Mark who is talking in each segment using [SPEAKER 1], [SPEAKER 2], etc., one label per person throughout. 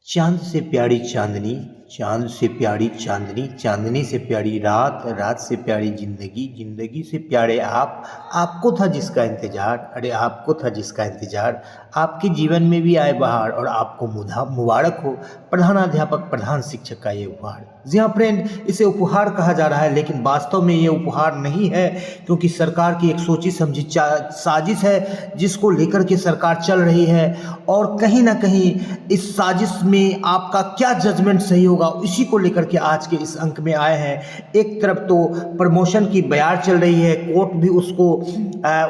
[SPEAKER 1] चाँद से प्यारी चाँदनी, चाँद से प्यारी चाँदनी, चाँदनी से प्यारी रात, रात से प्यारी ज़िंदगी, ज़िंदगी से प्यारे आप। आपको था जिसका इंतज़ार, अरे आपको था जिसका इंतज़ार। आपके जीवन में भी आए बहार और आपको मुबारक हो प्रधानाध्यापक प्रधान शिक्षक का ये उपहार। जी हाँ फ्रेंड, इसे उपहार कहा जा रहा है, लेकिन वास्तव में ये उपहार नहीं है, क्योंकि सरकार की एक सोची समझी साजिश है जिसको लेकर के सरकार चल रही है। और कहीं ना कहीं इस साजिश में आपका क्या जजमेंट सही होगा, इसी को लेकर के आज के इस अंक में आए हैं। एक तरफ तो प्रमोशन की बयार चल रही है, कोर्ट भी उसको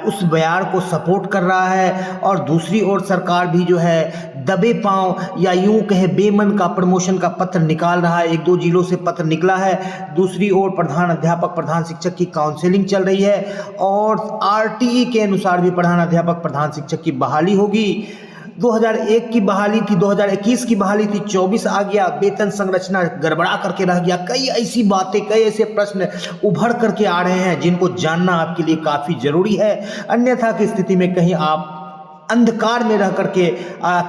[SPEAKER 1] उस बयार को सपोर्ट कर रहा है, और दूसरी ओर सरकार भी जो है दबे पांव या यूं कहे बेमन का प्रमोशन का पत्र निकाल रहा है। एक दो जिलों से पत्र निकला है। दूसरी ओर प्रधान अध्यापक प्रधान शिक्षक की काउंसलिंग चल रही है, और आरटीई के अनुसार भी प्रधान अध्यापक प्रधान शिक्षक की बहाली होगी। 2001 की बहाली थी, 2021 की बहाली थी, 24 आ गया, वेतन संरचना गड़बड़ा करके रह गया। कई ऐसी बातें, कई ऐसे प्रश्न उभर करके आ रहे हैं जिनको जानना आपके लिए काफ़ी ज़रूरी है। अन्यथा की स्थिति में कहीं आप अंधकार में रह करके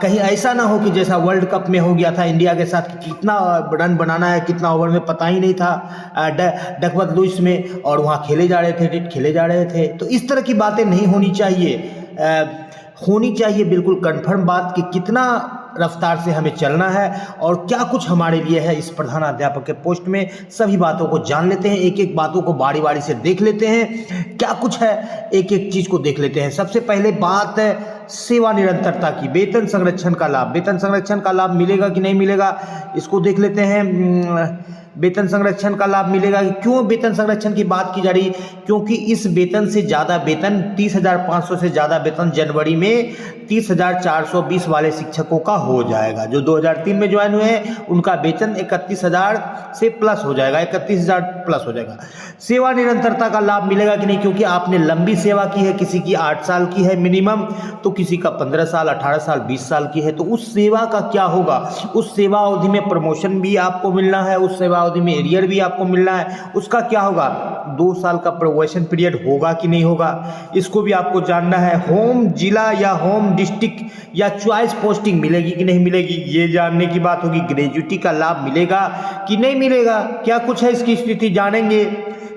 [SPEAKER 1] कहीं ऐसा ना हो कि जैसा वर्ल्ड कप में हो गया था इंडिया के साथ, कि कितना रन बनाना है, कितना ओवर में पता ही नहीं था डकवर्थ लुईस में, और वहाँ खेले जा रहे थे। तो इस तरह की बातें नहीं होनी चाहिए। होनी चाहिए बिल्कुल कन्फर्म बात कि कितना रफ्तार से हमें चलना है और क्या कुछ हमारे लिए है इस प्रधानाध्यापक के पोस्ट में। सभी बातों को जान लेते हैं, एक एक बातों को बारी बारी से देख लेते हैं, क्या कुछ है एक एक चीज़ को देख लेते हैं। सबसे पहले बात है सेवा निरंतरता की। वेतन संरक्षण का लाभ, वेतन संरक्षण का लाभ मिलेगा कि नहीं मिलेगा, इसको देख लेते हैं। वेतन संरक्षण का लाभ मिलेगा। क्यों वेतन संरक्षण की बात की जा रही, क्योंकि इस वेतन से ज़्यादा वेतन 30,500 से ज़्यादा वेतन जनवरी में 30,420 वाले शिक्षकों का हो जाएगा। जो 2003 में ज्वाइन हुए हैं उनका वेतन 31,000 से प्लस हो जाएगा, 31,000 प्लस हो जाएगा। सेवा निरंतरता का लाभ मिलेगा कि नहीं, क्योंकि आपने लंबी सेवा की है, किसी की 8 साल की है मिनिमम, तो किसी का 15 साल, 18 साल, 20 साल की है, तो उस सेवा का क्या होगा। उस सेवा अवधि में प्रमोशन भी आपको मिलना है, उस सेवा अवधि में एरियर भी आपको मिलना है, उसका क्या होगा। 2 साल का प्रोबेशन पीरियड होगा कि नहीं होगा, इसको भी आपको जानना है। होम जिला या होम डिस्ट्रिक्ट या चॉइस पोस्टिंग मिलेगी कि नहीं मिलेगी, ये जानने की बात होगी। ग्रेजुटी का लाभ मिलेगा कि नहीं मिलेगा, क्या कुछ है इसकी स्थिति जानेंगे।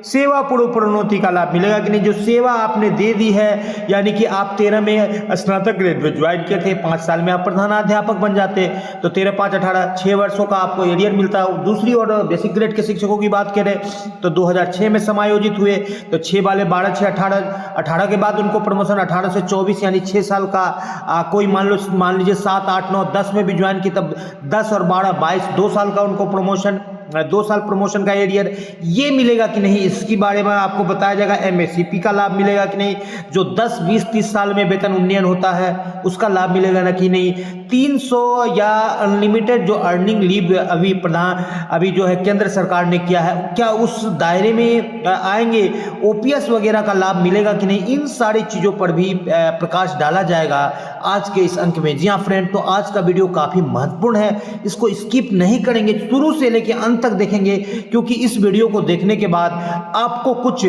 [SPEAKER 1] सेवा पूर्व प्रोन्नति का लाभ मिलेगा कि नहीं। जो सेवा आपने दे दी है, यानी कि आप 13 में स्नातक ग्रेड में ज्वाइन किए थे, 5 साल में आप प्रधानाध्यापक बन जाते, तो 13, 5, 18, 6 वर्षों का आपको एरियर मिलता है। दूसरी ओर बेसिक ग्रेड के शिक्षकों की बात करें तो 2006 में समायोजित हुए, तो 6 वाले 12, 6, 18 के बाद उनको प्रमोशन 18 से 24 यानी 6 साल का कोई मान लीजिए 7, 8, 9, 10 में भी ज्वाइन की, तब 10 और 12, 22, 2 साल का उनको प्रमोशन, 2 साल प्रमोशन का एरियर, ये मिलेगा कि नहीं, इसके बारे में आपको बताया जाएगा। एमएससीपी का लाभ मिलेगा कि नहीं, जो 10, 20, 30 साल में वेतन उन्नयन होता है उसका लाभ मिलेगा ना कि नहीं। 300 या अनलिमिटेड जो अर्निंग लीव अभी जो है केंद्र सरकार ने किया है, क्या उस दायरे में आएंगे। ओपीएस वगैरह का लाभ मिलेगा कि नहीं, इन सारी चीज़ों पर भी प्रकाश डाला जाएगा आज के इस अंक में। जी हाँ फ्रेंड, तो आज का वीडियो काफ़ी महत्वपूर्ण है, इसको स्किप नहीं करेंगे, शुरू से लेकर अंत तक देखेंगे, क्योंकि इस वीडियो को देखने के बाद आपको कुछ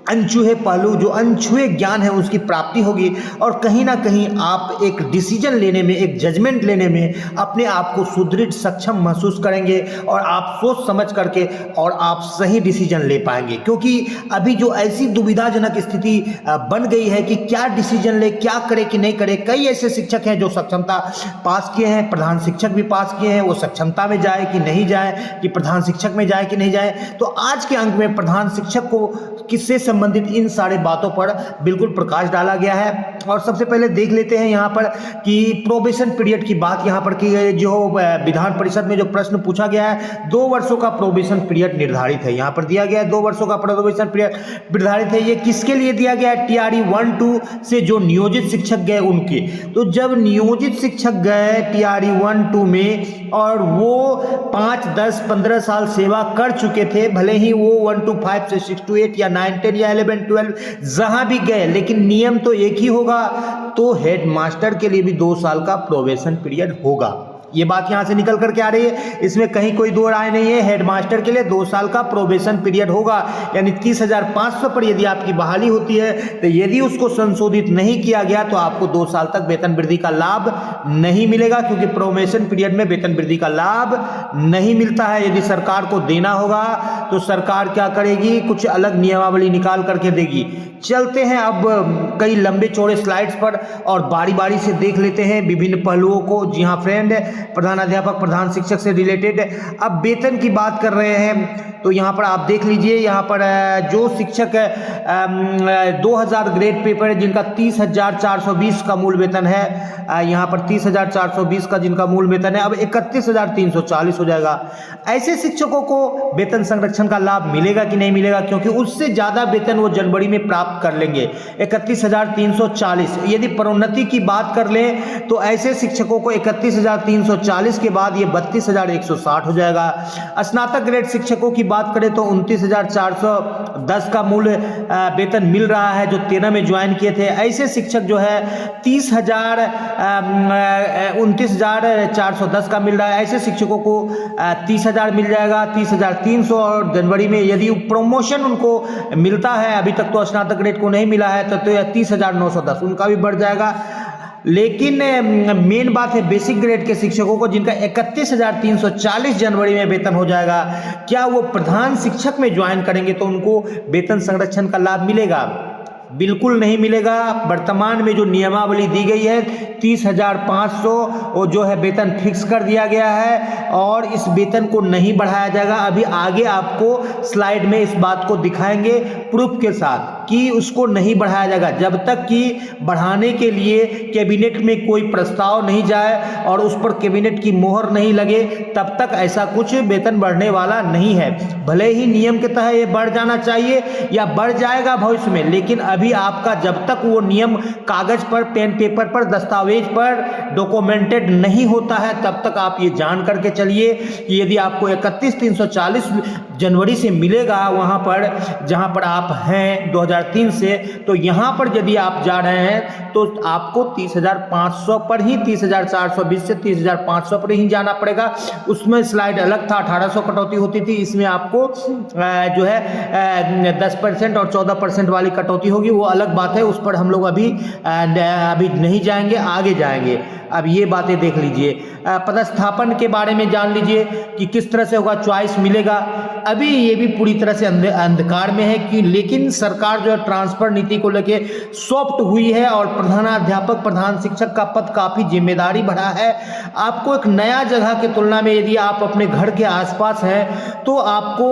[SPEAKER 1] अनछुए पहलू, जो अनछुए ज्ञान है उसकी प्राप्ति होगी, और कहीं ना कहीं आप एक डिसीजन लेने में, एक जजमेंट लेने में अपने आप को सुदृढ़ सक्षम महसूस करेंगे, और आप सोच समझ करके और आप सही डिसीजन ले पाएंगे। क्योंकि अभी जो ऐसी दुविधाजनक स्थिति बन गई है कि क्या डिसीजन ले, क्या करे कि नहीं करे। कई ऐसे शिक्षक हैं जो सक्षमता पास किए हैं, प्रधान शिक्षक भी पास किए हैं, वो सक्षमता में जाए कि नहीं जाए, कि प्रधान शिक्षक में जाए कि नहीं जाए। तो आज के अंक में प्रधान शिक्षक को किससे संबंधित इन सारे बातों पर बिल्कुल प्रकाश डाला गया है। और सबसे पहले देख लेते हैं यहाँ पर कि प्रोबेशन पीरियड की बात यहाँ पर की गई। जो विधान परिषद में जो प्रश्न पूछा गया है, 2 वर्षों का प्रोबेशन पीरियड निर्धारित है, यहाँ पर दिया गया है 2 वर्षों का प्रोबेशन पीरियड निर्धारित है। ये किसके लिए दिया गया है, टीआरई 1, 2 से जो नियोजित शिक्षक गए उनके। तो जब नियोजित शिक्षक गए टीआरई 1, 2 में, और वो 5, 10, 15 साल सेवा कर चुके थे, भले ही वो 1 to 5 से 6 to 8 या 9, 10 या 11, 12 जहां भी गए, लेकिन नियम तो एक ही होगा। तो हेड मास्टर के लिए भी 2 साल का प्रोबेशन पीरियड होगा। ये बात यहाँ से निकल करके आ रही है, इसमें कहीं कोई दो राय नहीं है। हेडमास्टर के लिए 2 साल का प्रोबेशन पीरियड होगा, यानी 30,500 पर यदि आपकी बहाली होती है तो यदि उसको संशोधित नहीं किया गया तो आपको 2 साल तक वेतन वृद्धि का लाभ नहीं मिलेगा, क्योंकि प्रोबेशन पीरियड में वेतन वृद्धि का लाभ नहीं मिलता है। यदि सरकार को देना होगा तो सरकार क्या करेगी, कुछ अलग नियमावली निकाल करके देगी। चलते हैं अब कई लंबे चौड़े स्लाइड्स पर और बारी बारी से देख लेते हैं विभिन्न पहलुओं को। जी हाँ फ्रेंड, प्रधानाध्यापक प्रधान शिक्षक से रिलेटेड अब वेतन की बात कर रहे हैं तो यहाँ पर आप देख लीजिए, यहाँ पर जो शिक्षक 2000 ग्रेड पेपर है जिनका 30,420 का मूल वेतन है, यहाँ पर 30,420 का जिनका मूल वेतन है अब 31,340 हो जाएगा। ऐसे शिक्षकों को वेतन संरक्षण का लाभ मिलेगा कि नहीं मिलेगा, क्योंकि उससे ज़्यादा वेतन वो जनवरी में प्राप्त कर लेंगे 31,340। यदि प्रोन्नति की बात कर लें तो ऐसे शिक्षकों को 31,340 के बाद ये 32,160 हो जाएगा। स्नातक ग्रेड शिक्षकों की बात करें तो 29,410 का मूल वेतन मिल रहा है जो 13 में ज्वाइन किए थे। ऐसे शिक्षक जो है 29,410 का मिल रहा है, ऐसे शिक्षकों को 30,000 मिल जाएगा, 30,300। और जनवरी में यदि प्रमोशन उनको मिलता है, अभी तक तो स्नातक ग्रेड को नहीं मिला है तो 30,910 उनका भी बढ़ जाएगा। लेकिन मेन बात है बेसिक ग्रेड के शिक्षकों को जिनका 31,340 जनवरी में वेतन हो जाएगा, क्या वो प्रधान शिक्षक में ज्वाइन करेंगे तो उनको वेतन संरक्षण का लाभ मिलेगा? बिल्कुल नहीं मिलेगा। वर्तमान में जो नियमावली दी गई है 30,500 वो जो है वेतन फिक्स कर दिया गया है और इस वेतन को नहीं बढ़ाया जाएगा। अभी आगे आपको स्लाइड में इस बात को दिखाएंगे प्रूफ के साथ कि उसको नहीं बढ़ाया जाएगा जब तक कि बढ़ाने के लिए कैबिनेट में कोई प्रस्ताव नहीं जाए और उस पर कैबिनेट की मोहर नहीं लगे, तब तक ऐसा कुछ वेतन बढ़ने वाला नहीं है। भले ही नियम के तहत ये बढ़ जाना चाहिए या बढ़ जाएगा भविष्य में, लेकिन अभी आपका जब तक वो नियम कागज पर, पेन पेपर पर, दस्तावेज पर डॉक्यूमेंटेड नहीं होता है तब तक आप ये जान करके चलिए कि यदि आपको 31,340 जनवरी से मिलेगा वहाँ पर जहाँ पर आप हैं 2003 से, तो यहाँ पर यदि आप जा रहे हैं तो आपको 30,500 पर ही, 30,420 से 30,500 पर ही जाना पड़ेगा। उसमें स्लाइड अलग था, 1,800 कटौती होती थी, इसमें आपको जो है 10% और 14% वाली कटौती होगी, वो अलग बात है, उस पर हम लोग अभी नहीं जाएंगे, आगे जाएंगे। अब ये बातें देख लीजिए। पदस्थापन के बारे में जान लीजिए कि किस तरह से होगा, चॉइस मिलेगा। अभी ये भी पूरी तरह से अंधकार में है कि लेकिन सरकार जो है ट्रांसफर नीति को लेके सॉफ्ट हुई है और प्रधानाध्यापक प्रधान शिक्षक का पद काफ़ी जिम्मेदारी बढ़ा है। आपको एक नया जगह की तुलना में यदि आप अपने घर के आसपास हैं तो आपको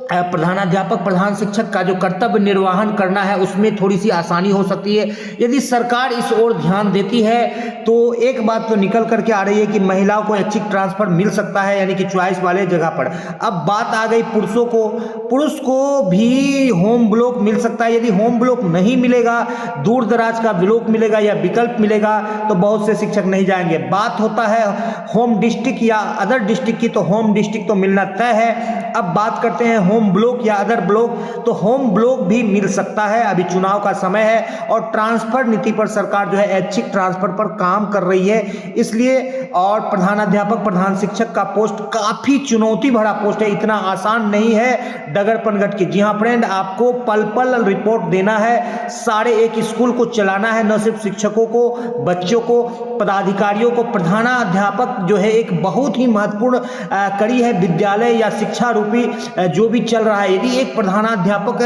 [SPEAKER 1] प्रधानाध्यापक प्रधान शिक्षक का जो कर्तव्य निर्वहन करना है उसमें थोड़ी सी आसानी हो सकती है यदि सरकार इस ओर ध्यान देती है। तो एक बात तो निकल करके आ रही है कि महिलाओं को ऐच्छिक ट्रांसफर मिल सकता है, यानी कि चॉइस वाले जगह पर। अब बात आ गई पुरुषों को, पुरुष को भी होम ब्लॉक मिल सकता है। यदि होम ब्लॉक नहीं मिलेगा, दूर दराज का ब्लॉक मिलेगा या विकल्प मिलेगा तो बहुत से शिक्षक नहीं जाएंगे। बात होता है होम डिस्ट्रिक्ट या अदर डिस्ट्रिक्ट की, तो होम डिस्ट्रिक्ट तो मिलना तय है। अब बात करते हैं होम ब्लॉक या अदर ब्लॉक, तो होम ब्लॉक भी मिल सकता है। अभी चुनाव का समय है और ट्रांसफर नीति पर सरकार जो है ऐच्छिक ट्रांसफर पर काम कर रही है, इसलिए। और प्रधानाध्यापक प्रधान शिक्षक का पोस्ट काफी चुनौती भरा पोस्ट है, इतना आसान नहीं है डगर पनघट की। जी हाँ फ्रेंड, आपको पल पल रिपोर्ट देना है, सारे एक स्कूल को चलाना है, न सिर्फ शिक्षकों को, बच्चों को, पदाधिकारियों को। प्रधानाध्यापक जो है एक बहुत ही महत्वपूर्ण कड़ी है विद्यालय या शिक्षा रूपी जो भी चल रहा है। यदि एक प्रधानाध्यापक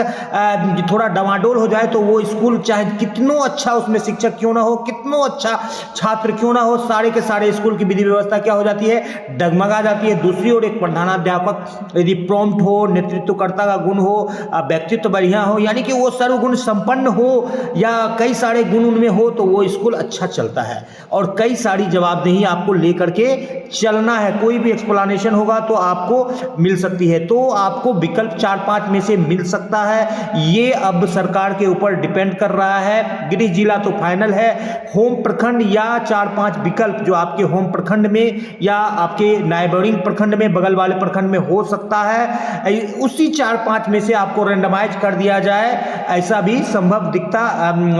[SPEAKER 1] थोड़ा डवाडोल हो जाए तो वो स्कूल चाहे कितना अच्छा उसमें शिक्षक क्यों ना हो, कितना अच्छा छात्र क्यों ना हो, सारे के सारे स्कूल की विधि व्यवस्था क्या हो जाती है, डगमगा जाती है। दूसरी ओर एक प्रधानाध्यापक यदि प्रॉम्प्ट हो, नेतृत्वकर्ता का गुण हो, व्यक्तित्व बढ़िया हो, यानी कि वो सर्वगुण संपन्न हो या कई सारे गुण उनमें हो, तो वो स्कूल अच्छा चलता है और कई सारी जवाबदेही आपको लेकर के चलना है। कोई भी एक्सप्लेनेशन होगा तो आपको मिल सकती है, तो आपको विकल्प 4-5 में से मिल सकता है। ये अब सरकार के ऊपर डिपेंड कर रहा है। गृह जिला तो फाइनल है, होम प्रखंड या 4-5 विकल्प जो आपके होम प्रखंड में या आपके नाइबरिंग प्रखंड में, बगल वाले प्रखंड में हो सकता है, उसी 4-5 में से आपको रेंडमाइज कर दिया जाए, ऐसा भी संभव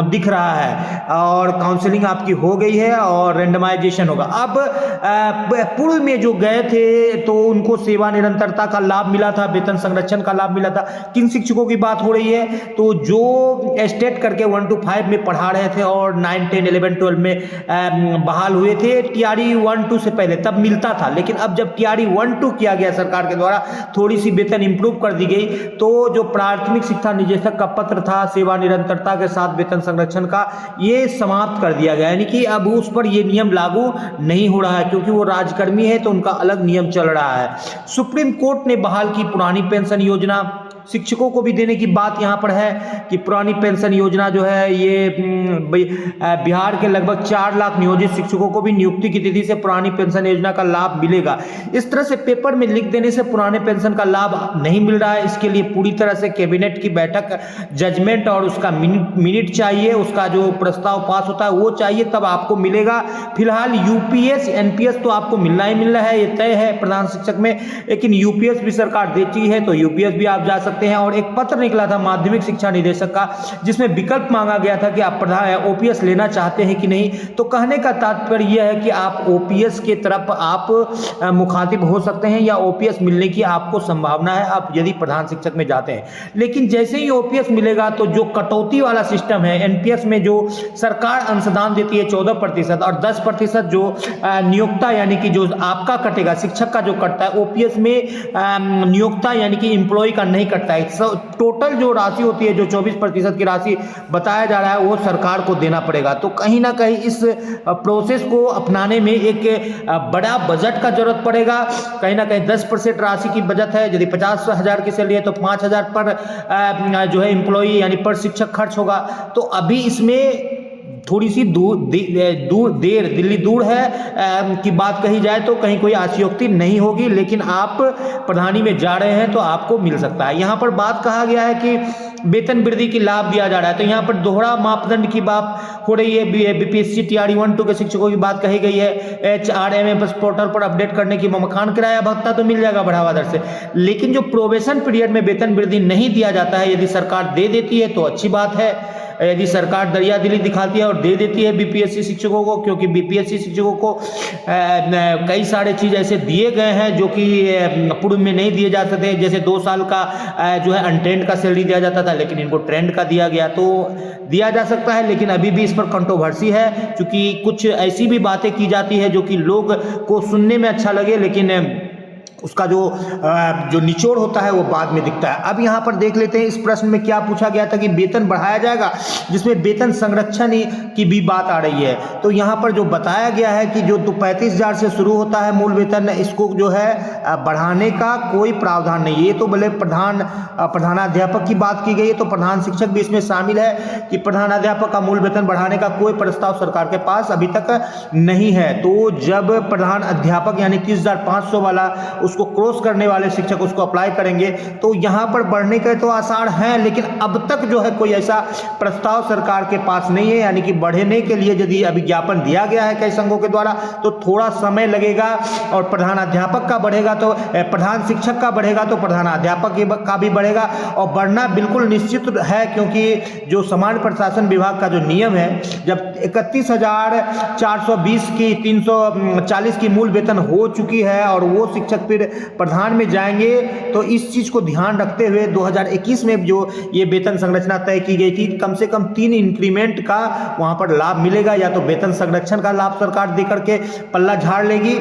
[SPEAKER 1] दिख रहा है। और काउंसलिंग आपकी हो गई है और रेंडमाइजेशन होगा। अब पूर्व में जो गए थे तो उनको सेवा निरंतरता का लाभ मिला था, वेतन संरक्षण का लाभ मिला था। किन शिक्षकों की बात हो रही है? तो जो स्टेट करके 1 to 5 में पढ़ा रहे थे और 9, 10, 11, 12 में बहाल हुए थे, टीआरई 1-2 से पहले तब मिलता था, लेकिन अब जब टीआरई 1-2 किया गया सरकार के द्वारा, थोड़ी सी वेतन इंप्रूव कर दी गई, तो जो प्राथमिक शिक्षा निदेशक का पत्र था सेवा निरंतरता के साथ वेतन संरक्षण का, ये समाप्त कर दिया गया, यानी कि अब उस पर ये नियम लागू नहीं हो रहा है, क्योंकि वो राजकर्मी है तो उनका अलग नियम चल रहा है। सुप्रीम कोर्ट ने बहाल की पुरानी पेंशन योजना, शिक्षकों को भी देने की बात यहाँ पर है कि पुरानी पेंशन योजना जो है ये बिहार के लगभग 4 लाख नियोजित शिक्षकों को भी नियुक्ति की तिथि से पुरानी पेंशन योजना का लाभ मिलेगा। इस तरह से पेपर में लिख देने से पुराने पेंशन का लाभ नहीं मिल रहा है। इसके लिए पूरी तरह से कैबिनेट की बैठक, जजमेंट और उसका मिनट चाहिए, उसका जो प्रस्ताव पास होता है वो चाहिए, तब आपको मिलेगा। फिलहाल यूपीएस एनपीएस तो आपको मिलना ही मिलना है, ये तय है प्रधान शिक्षक में, लेकिन यूपीएस भी सरकार देती है तो यूपीएस भी आप जा सकते हैं। और एक पत्र निकला था माध्यमिक शिक्षा निदेशक का, जिसमें विकल्प मांगा गया था कि आप ओपीएस लेना चाहते हैं कि नहीं। तो कहने का तात्पर्य यह है कि आप ओपीएस के तरफ आप मुखातिब हो सकते हैं या ओपीएस मिलने की आपको संभावना है, आप यदि प्रधान शिक्षक में जाते हैं। लेकिन जैसे ही ओपीएस मिलेगा तो जो कटौती वाला सिस्टम है, एनपीएस में जो सरकार अंशदान देती है 14% और 10% जो नियोक्ता यानी कि जो आपका कटेगा, शिक्षक का जो कटता है, ओपीएस में नियोक्ता यानी कि एम्प्लॉय का नहीं कटता है। टोटल जो राशि होती है, जो 24% की राशि बताया जा रहा है, वो सरकार को देना पड़ेगा। तो कहीं ना कहीं इस प्रोसेस को अपनाने में एक बड़ा बजट का जरूरत पड़ेगा। कहीं ना कहीं 10% राशि की बचत है, यदि 50,000 की सैलरी है तो 5,000 पर जो है एम्प्लॉई यानी पर शिक्षक खर्च होगा। तो अभी इसमें थोड़ी सी दिल्ली दूर है की बात कही जाए तो कहीं कोई अतिशयोक्ति नहीं होगी, लेकिन आप प्रधानी में जा रहे हैं तो आपको मिल सकता है। यहाँ पर बात कहा गया है कि वेतन वृद्धि की लाभ दिया जा रहा है, तो यहाँ पर दोहरा मापदंड की बात हो रही है। बीपीएससी टीआरई 1-2 के शिक्षकों की बात कही गई है। एचआरएमएस पोर्टल पर अपडेट करने की मकान किराया भत्ता तो मिल जाएगा बढ़ावा दर से, लेकिन जो प्रोबेशन पीरियड में वेतन वृद्धि नहीं दिया जाता है, यदि सरकार दे देती है तो अच्छी बात है। यदि सरकार दरियादिली दिखाती है और दे देती है बीपीएससी शिक्षकों को, क्योंकि बीपीएससी शिक्षकों को कई सारे चीज़ ऐसे दिए गए हैं जो कि पूर्व में नहीं दिए जा सकते। जैसे 2 साल का जो है अनट्रेंड का सैलरी दिया जाता था, लेकिन इनको ट्रेंड का दिया गया, तो दिया जा सकता है। लेकिन अभी भी इस पर कंट्रोवर्सी है, क्योंकि कुछ ऐसी भी बातें की जाती है जो कि लोग को सुनने में अच्छा लगे, लेकिन उसका जो निचोड़ होता है वो बाद में दिखता है। अब यहाँ पर देख लेते हैं इस प्रश्न में क्या पूछा गया था कि वेतन बढ़ाया जाएगा, जिसमें वेतन संरक्षण की भी बात आ रही है। तो यहाँ पर जो बताया गया है कि जो 35,000 से शुरू होता है मूल वेतन, इसको जो है बढ़ाने का कोई प्रावधान नहीं है। ये तो भले प्रधानाध्यापक की बात की गई है, तो प्रधान शिक्षक भी इसमें शामिल है कि प्रधानाध्यापक का मूल वेतन बढ़ाने का कोई प्रस्ताव सरकार के पास अभी तक नहीं है। तो जब प्रधान अध्यापक यानी 30,500 वाला उसको क्रॉस करने वाले शिक्षक उसको अप्लाई करेंगे, तो यहाँ पर बढ़ने के तो आसार हैं, लेकिन अब तक जो है कोई ऐसा प्रस्ताव सरकार के पास नहीं है। यानी कि बढ़ने के लिए यदि विज्ञापन दिया गया है कई संघों के द्वारा, तो थोड़ा समय लगेगा। और प्रधानाध्यापक का बढ़ेगा तो प्रधान शिक्षक का बढ़ेगा तो प्रधानाध्यापक का भी बढ़ेगा, और बढ़ना बिल्कुल निश्चित है, क्योंकि जो सामान्य प्रशासन विभाग का जो नियम है, जब 31,420 की 340 की मूल वेतन हो चुकी है और वो शिक्षक फिर प्रधान में जाएंगे, तो इस चीज को ध्यान रखते हुए 2021 में जो ये वेतन संरचना तय की गई थी, कम से कम 3 इंक्रीमेंट का वहां पर लाभ मिलेगा। या तो वेतन संरक्षण का लाभ सरकार देकर के पल्ला झाड़ लेगी,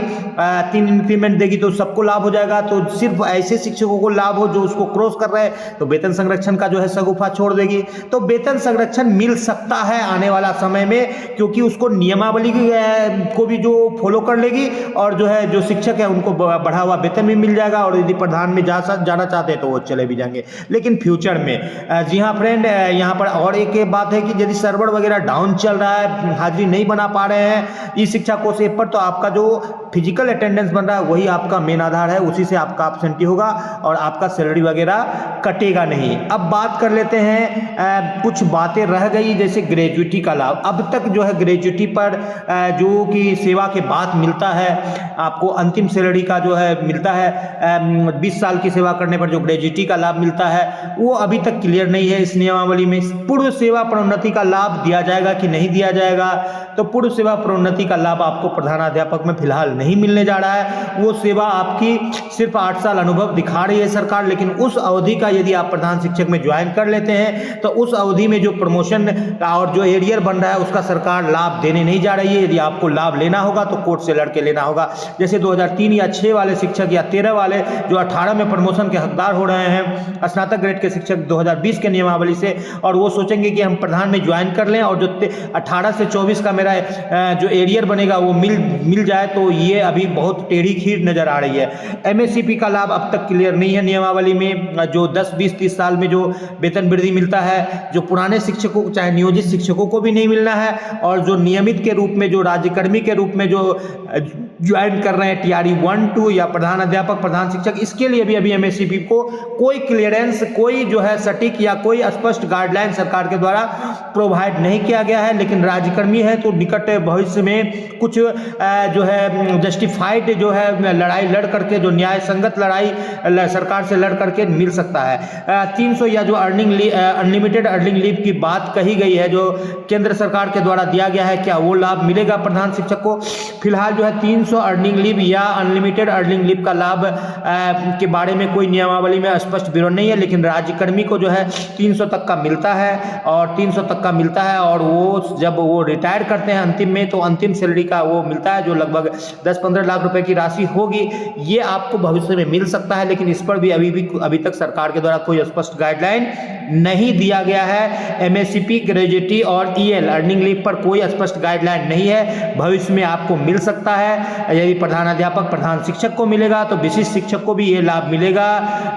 [SPEAKER 1] 3 इंक्रीमेंट देगी तो सबको लाभ हो जाएगा। तो सिर्फ ऐसे शिक्षकों को लाभ हो जो उसको क्रॉस कर रहे हैं, तो वेतन संरक्षण का जो है सगुफा छोड़ देगी। तो वेतन संरक्षण मिल सकता है आने वाला समय में, क्योंकि उसको नियमावली को भी जो फॉलो कर लेगी, और जो है जो शिक्षक है उनको बढ़ा हुआ वेतन भी मिल जाएगा। और यदि प्रधान में जाना चाहते हैं तो वो चले भी जाएंगे, लेकिन फ्यूचर में। जी हाँ फ्रेंड, यहाँ पर और एक बात है कि यदि सर्वर वगैरह डाउन चल रहा है, हाजिरी नहीं बना पा रहे हैं ई शिक्षा कोष ऐप पर, तो आपका जो फिजिकल अटेंडेंस बन रहा है वही आपका मेन आधार है, उसी से आपका एब्सेंटी होगा और आपका सैलरी वगैरह कटेगा नहीं। अब बात कर लेते हैं, कुछ बातें रह गई जैसे ग्रेजुएटी का लाभ। अब तक जो है ग्रेजुएटी पर जो कि सेवा के बाद मिलता है, आपको अंतिम सैलरी का जो है मिलता है 20 साल की सेवा करने पर जो ग्रेजुटी का लाभ मिलता है वो अभी तक क्लियर नहीं है। इस नियमावली में पूर्व सेवा प्रोन्नति का लाभ दिया जाएगा कि नहीं दिया जाएगा, तो पूर्व सेवा प्रोन्नति का लाभ आपको प्रधानाध्यापक में फिलहाल नहीं मिलने जा रहा है। वो सेवा आपकी सिर्फ 8 साल अनुभव दिखा रही है सरकार, लेकिन उस अवधि का यदि आप प्रधान शिक्षक में ज्वाइन कर लेते हैं तो उस अवधि में जो प्रमोशन और जो एरियर बन रहा है उसका सरकार लाभ देने नहीं जा रही है। यदि आपको लाभ लेना होगा तो कोर्ट से लड़के लेना होगा। जैसे 2003 या 6 वाले शिक्षक या 13 वाले जो 18 में प्रमोशन के हकदार हो रहे हैं स्नातक ग्रेड के शिक्षक 2020 के नियमावली से, और वो सोचेंगे कि हम प्रधान में ज्वाइन कर लें और जो 18 से 24 का मेरा जो एरियर बनेगा वो मिल जाए, तो ये अभी बहुत टेढ़ी खीर नजर आ रही है। एमएससीपी का लाभ अब तक क्लियर नहीं है नियमावली में। जो 10, 20, 30 साल में जो वेतन वृद्धि मिलता है जो पुराने शिक्षकों चाहे नियोजित शिक्षकों को भी नहीं मिलना है, और जो नियमित के रूप में जो राज्यकर्मी के रूप में जो ज्वाइन कर रहे हैं टीआरई 1, 2 या प्रधान अध्यापक प्रधान शिक्षक, इसके लिए भी अभी एमएससीपी को कोई क्लियरेंस, कोई जो है सटीक या कोई स्पष्ट गाइडलाइन सरकार के द्वारा प्रोवाइड नहीं किया गया है। लेकिन राज्यकर्मी है तो निकट भविष्य में कुछ जो है जस्टिफाइड जो है लड़ाई लड़ करके, जो न्याय संगत लड़ाई सरकार से लड़ करके मिल सकता है। 300 या जो अनलिमिटेड अर्निंग लीव की बात कही गई है जो केंद्र सरकार के द्वारा दिया गया है, क्या वो लाभ मिलेगा प्रधान शिक्षक को? फिलहाल जो है 300 अर्निंग लीव या अनलिमिटेड अर्निंग लीव का लाभ के बारे में कोई नियमावली में स्पष्ट विवरण नहीं है, लेकिन राज्यकर्मी को जो है 300 तक का मिलता है और 300 तक का मिलता है, और वो जब वो रिटायर करते हैं अंतिम में तो अंतिम सैलरी का वो मिलता है जो लगभग 10-15 लाख रुपए की राशि होगी। ये आपको भविष्य में मिल सकता है, लेकिन इस पर भी अभी तक सरकार के द्वारा कोई स्पष्ट गाइडलाइन नहीं दिया गया है। एमएससीपी, ग्रेजुटी और ईएल अर्निंग लीव पर कोई स्पष्ट गाइडलाइन नहीं है। भविष्य में आपको मिल सकता है। यदि प्रधानाध्यापक प्रधान शिक्षक को मिलेगा तो विशिष्ट शिक्षक को भी ये लाभ मिलेगा,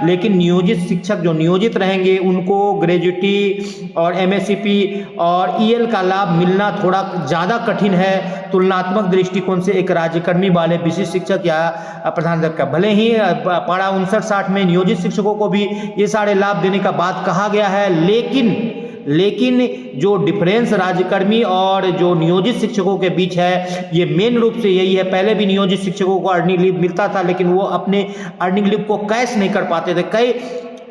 [SPEAKER 1] लेकिन नियोजित शिक्षक जो नियोजित रहेंगे उनको ग्रेजुटी और एमएससीपी और ईएल का लाभ मिलना थोड़ा ज़्यादा कठिन है तुलनात्मक दृष्टिकोण से। एक राज्यकर्मी वाले विशिष्ट शिक्षक या प्रधानाध्यापक, भले ही पारा 59-60 में नियोजित शिक्षकों को भी ये सारे लाभ देने का बात कहा गया है, लेकिन जो डिफरेंस राज्यकर्मी और जो नियोजित शिक्षकों के बीच है ये मेन रूप से यही है। पहले भी नियोजित शिक्षकों को अर्निंग लीव मिलता था, लेकिन वो अपने अर्निंग लीव को कैश नहीं कर पाते थे।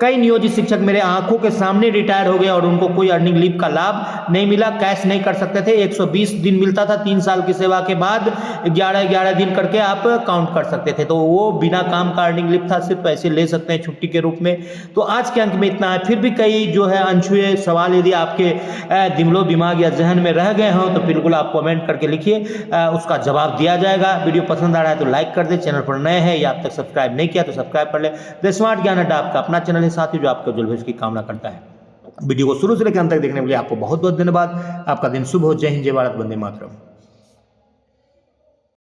[SPEAKER 1] कई नियोजित शिक्षक मेरे आंखों के सामने रिटायर हो गए और उनको कोई अर्निंग लीव का लाभ नहीं मिला, कैश नहीं कर सकते थे। 120 दिन मिलता था 3 साल की सेवा के बाद, 11 दिन करके आप काउंट कर सकते थे, तो वो बिना काम का अर्निंग लीव था, सिर्फ पैसे ले सकते हैं छुट्टी के रूप में। तो आज के अंक में इतना है। फिर भी कई जो है अनछुए सवाल यदि आपके दिमलो दिमाग या जहन में रह गए हों तो बिल्कुल आप कमेंट करके लिखिए, उसका जवाब दिया जाएगा। वीडियो पसंद आ रहा है तो लाइक कर दे, चैनल पर नए हैं या अब तक सब्सक्राइब नहीं किया तो सब्सक्राइब कर ले। द स्मार्ट ज्ञान अड्डा आपका अपना चैनल साथी जो आपके उज्जवल भविष्य की कामना करता है। वीडियो को शुरू से लेकर अंत तक देखने के लिए आपको बहुत बहुत धन्यवाद। आपका दिन शुभ हो। जय हिंद, जय भारत, वंदे मातरम।